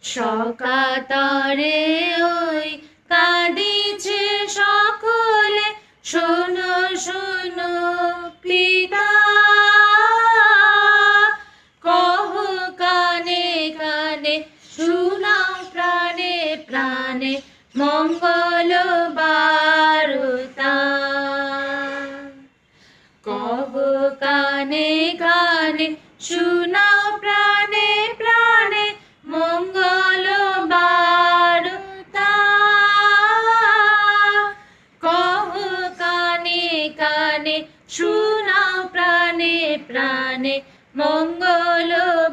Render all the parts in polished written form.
সকাতরে ওই কাঁদিছে সকলে, শোনো শোনো পিতা, কহ কানে কানে, শুনাও প্রাণে প্রাণে মঙ্গল বারতা। কহ কানে কানে, শুনাও প্রাণে প্রাণে মঙ্গল বারতা। কহ কানে কানে, শুনাও প্রাণে প্রাণে মঙ্গল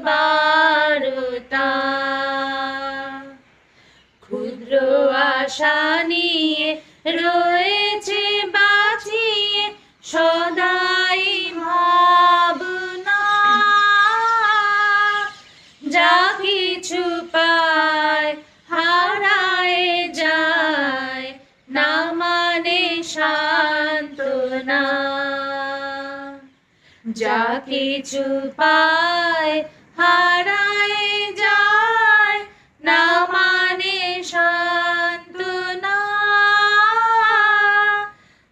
বারতা। ক্ষুদ্র আশা নিয়ে রয়েছে বাঁচিয়ে সদাই ভাবনা, যা কিছু পায় হারায় যায়, না মানে সান্ত্বনা। যা কিছু পায় হারায় যায়, না মানে সান্ত্বনা।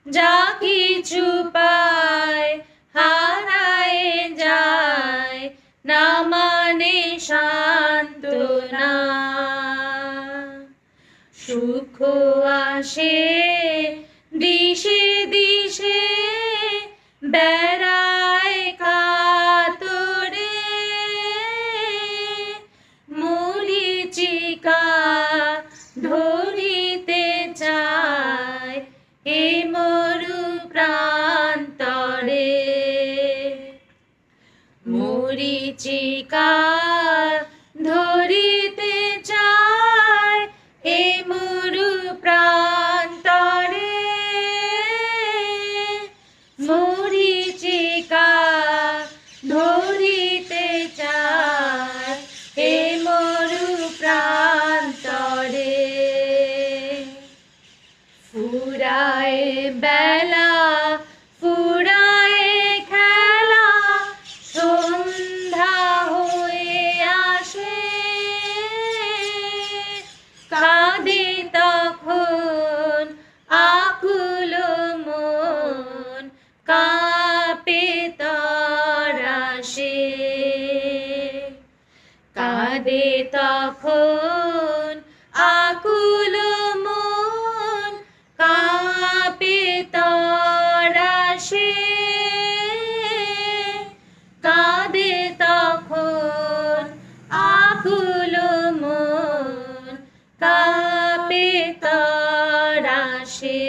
যা কিছু পায় হারায় যায়, না মানে সান্ত্বনা। সুখ আসে দিশে দিশে, বেড়ায় কাতরে, মরীচিকা ধরিতে চায় এ মরু প্রান্তরে। মরীচিকা ধরিতে চায় এ মরু প্রান্তরে। মরীচিকা ধরিতে চায় এ মরু প্রান্তরে। ফুরায় বেলা ফুরায় খেলা, সন্ধ্যা হয়ে আসে, কাঁদে তখন আকুল মন, কাঁপে তরাসে। কাঁদে তখন আকুল মন, কাঁপে তরাসে। কাঁদে তখন আকুল মন, কাঁপে তরাসে।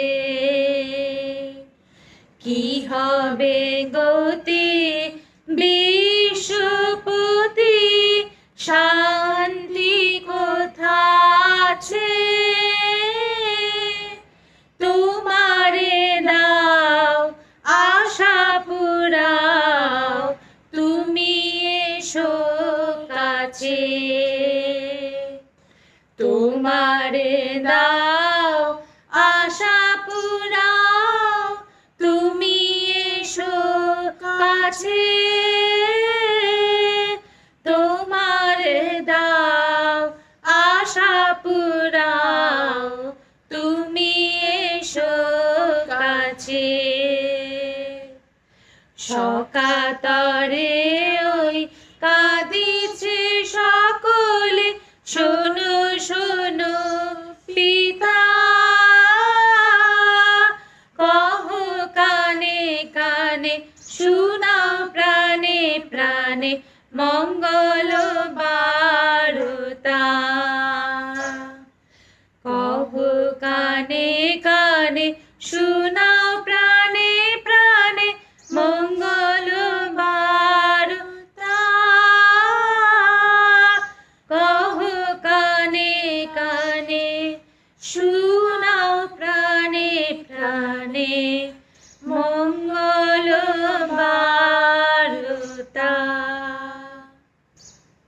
কি হবে গতি বিশ্বপতি, শান্তি কোথা আছে? তোমারে দাও আশা পুরাও, তুমি এসো কাছে। তোমারে দাও আশা পুরাও, তুমি এসো কাছে। তোমারে দাও আশা পুরাও, তুমি এসো কাছে। সকাতরে ওই কাঁদিছে সকলে, শোনো শোনো পিতা, কহ কানে কানে, শুনাও প্রাণে প্রাণে মঙ্গল বারতা। কহ কানে কানে, শুনাও প্রাণে প্রাণে মঙ্গল বারতা। কহ কানে কানে,